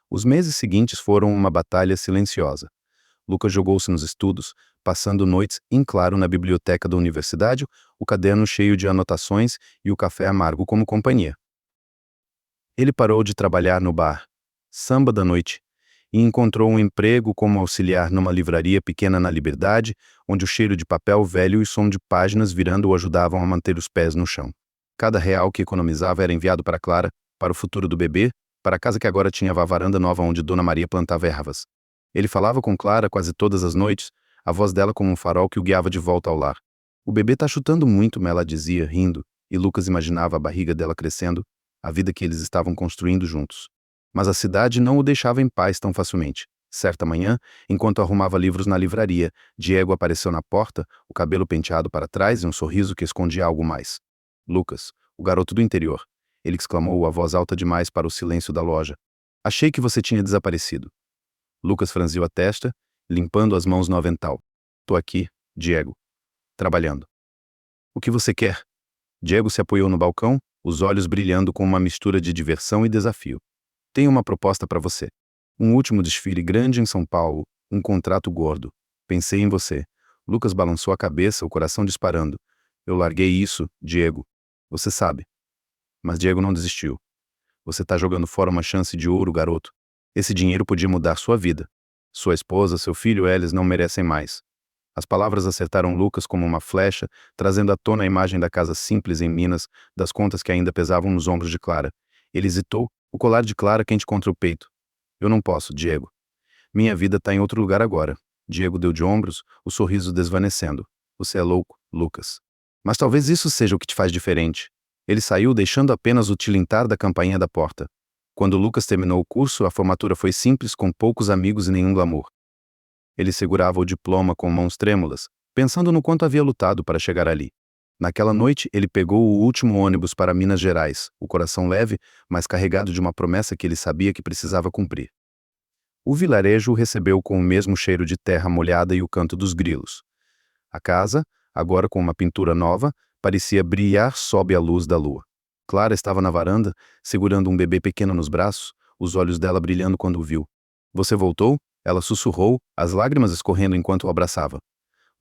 Os meses seguintes foram uma batalha silenciosa. Lucas jogou-se nos estudos, passando noites em claro na biblioteca da universidade, o caderno cheio de anotações e o café amargo como companhia. Ele parou de trabalhar no bar, Samba da Noite, e encontrou um emprego como auxiliar numa livraria pequena na Liberdade, onde o cheiro de papel velho e som de páginas virando o ajudavam a manter os pés no chão. Cada real que economizava era enviado para Clara, para o futuro do bebê, para a casa que agora tinha a varanda nova onde Dona Maria plantava ervas. Ele falava com Clara quase todas as noites, a voz dela como um farol que o guiava de volta ao lar. O bebê tá chutando muito, ela dizia, rindo, e Lucas imaginava a barriga dela crescendo, a vida que eles estavam construindo juntos. Mas a cidade não o deixava em paz tão facilmente. Certa manhã, enquanto arrumava livros na livraria, Diego apareceu na porta, o cabelo penteado para trás e um sorriso que escondia algo mais. Lucas, o garoto do interior. Ele exclamou a voz alta demais para o silêncio da loja. Achei que você tinha desaparecido. Lucas franziu a testa, limpando as mãos no avental. Tô aqui, Diego. Trabalhando. O que você quer? Diego se apoiou no balcão, os olhos brilhando com uma mistura de diversão e desafio. Tenho uma proposta para você. Um último desfile grande em São Paulo, um contrato gordo. Pensei em você. Lucas balançou a cabeça, o coração disparando. Eu larguei isso, Diego. Você sabe. Mas Diego não desistiu. Você tá jogando fora uma chance de ouro, garoto. Esse dinheiro podia mudar sua vida. Sua esposa, seu filho, eles não merecem mais. As palavras acertaram Lucas como uma flecha, trazendo à tona a imagem da casa simples em Minas, das contas que ainda pesavam nos ombros de Clara. Ele hesitou, o colar de Clara quente contra o peito. Eu não posso, Diego. Minha vida tá em outro lugar agora. Diego deu de ombros, o sorriso desvanecendo. Você é louco, Lucas. Mas talvez isso seja o que te faz diferente. Ele saiu deixando apenas o tilintar da campainha da porta. Quando Lucas terminou o curso, a formatura foi simples, com poucos amigos e nenhum glamour. Ele segurava o diploma com mãos trêmulas, pensando no quanto havia lutado para chegar ali. Naquela noite, ele pegou o último ônibus para Minas Gerais, o coração leve, mas carregado de uma promessa que ele sabia que precisava cumprir. O vilarejo o recebeu com o mesmo cheiro de terra molhada e o canto dos grilos. A casa, agora com uma pintura nova, parecia brilhar sob a luz da lua. Clara estava na varanda, segurando um bebê pequeno nos braços, os olhos dela brilhando quando o viu. "Você voltou?" Ela sussurrou, as lágrimas escorrendo enquanto o abraçava.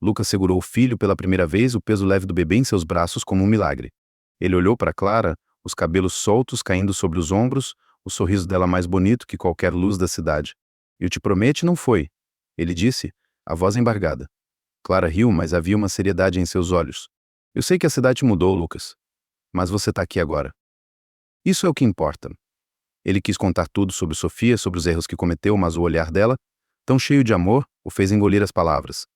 Lucas segurou o filho pela primeira vez, o peso leve do bebê em seus braços como um milagre. Ele olhou para Clara, os cabelos soltos caindo sobre os ombros, o sorriso dela mais bonito que qualquer luz da cidade. "Eu te prometo, não foi", ele disse, a voz embargada. Clara riu, mas havia uma seriedade em seus olhos. "Eu sei que a cidade mudou, Lucas, mas você está aqui agora. Isso é o que importa." Ele quis contar tudo sobre Sofia, sobre os erros que cometeu, mas o olhar dela, tão cheio de amor, o fez engolir as palavras.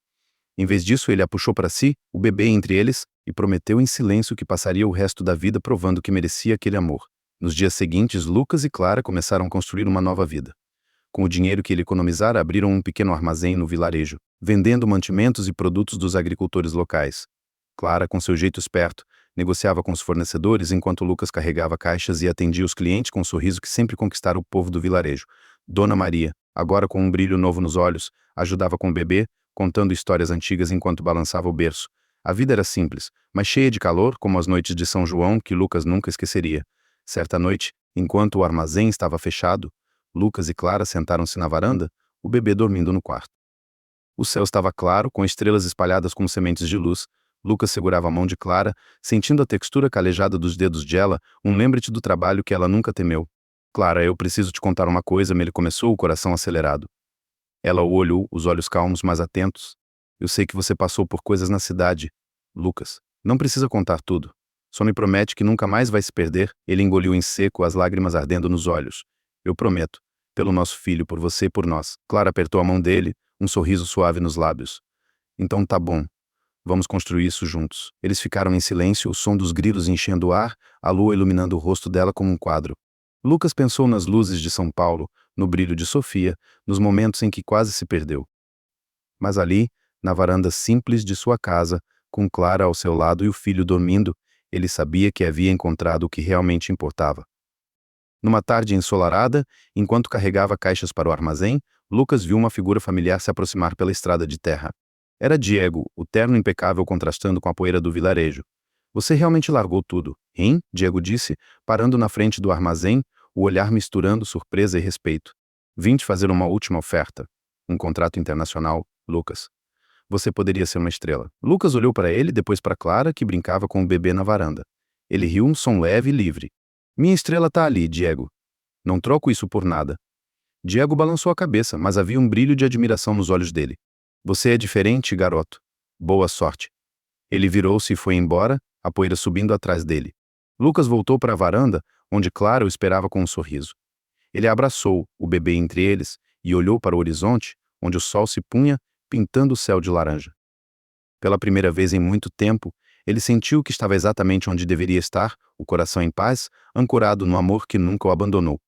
Em vez disso, ele a puxou para si, o bebê entre eles, e prometeu em silêncio que passaria o resto da vida provando que merecia aquele amor. Nos dias seguintes, Lucas e Clara começaram a construir uma nova vida. Com o dinheiro que ele economizara, abriram um pequeno armazém no vilarejo, vendendo mantimentos e produtos dos agricultores locais. Clara, com seu jeito esperto, negociava com os fornecedores enquanto Lucas carregava caixas e atendia os clientes com um sorriso que sempre conquistara o povo do vilarejo. Dona Maria, agora com um brilho novo nos olhos, ajudava com o bebê, contando histórias antigas enquanto balançava o berço. A vida era simples, mas cheia de calor, como as noites de São João que Lucas nunca esqueceria. Certa noite, enquanto o armazém estava fechado, Lucas e Clara sentaram-se na varanda, o bebê dormindo no quarto. O céu estava claro, com estrelas espalhadas como sementes de luz. Lucas segurava a mão de Clara, sentindo a textura calejada dos dedos de ela, um lembrete do trabalho que ela nunca temeu. "Clara, eu preciso te contar uma coisa", ele começou, o coração acelerado. Ela o olhou, os olhos calmos, mas atentos. "Eu sei que você passou por coisas na cidade, Lucas. Não precisa contar tudo. Só me promete que nunca mais vai se perder." Ele engoliu em seco, as lágrimas ardendo nos olhos. "Eu prometo. Pelo nosso filho, por você e por nós." Clara apertou a mão dele, um sorriso suave nos lábios. "Então tá bom. Vamos construir isso juntos." Eles ficaram em silêncio, o som dos grilos enchendo o ar, a lua iluminando o rosto dela como um quadro. Lucas pensou nas luzes de São Paulo, no brilho de Sofia, nos momentos em que quase se perdeu. Mas ali, na varanda simples de sua casa, com Clara ao seu lado e o filho dormindo, ele sabia que havia encontrado o que realmente importava. Numa tarde ensolarada, enquanto carregava caixas para o armazém, Lucas viu uma figura familiar se aproximar pela estrada de terra. Era Diego, o terno impecável contrastando com a poeira do vilarejo. "Você realmente largou tudo, hein?" Diego disse, parando na frente do armazém, o olhar misturando surpresa e respeito. "Vim te fazer uma última oferta. Um contrato internacional, Lucas. Você poderia ser uma estrela." Lucas olhou para ele, depois para Clara, que brincava com o bebê na varanda. Ele riu, um som leve e livre. "Minha estrela tá ali, Diego. Não troco isso por nada." Diego balançou a cabeça, mas havia um brilho de admiração nos olhos dele. "Você é diferente, garoto. Boa sorte." Ele virou-se e foi embora, a poeira subindo atrás dele. Lucas voltou para a varanda, onde Clara o esperava com um sorriso. Ele a abraçou, o bebê entre eles, e olhou para o horizonte, onde o sol se punha, pintando o céu de laranja. Pela primeira vez em muito tempo, ele sentiu que estava exatamente onde deveria estar, o coração em paz, ancorado no amor que nunca o abandonou.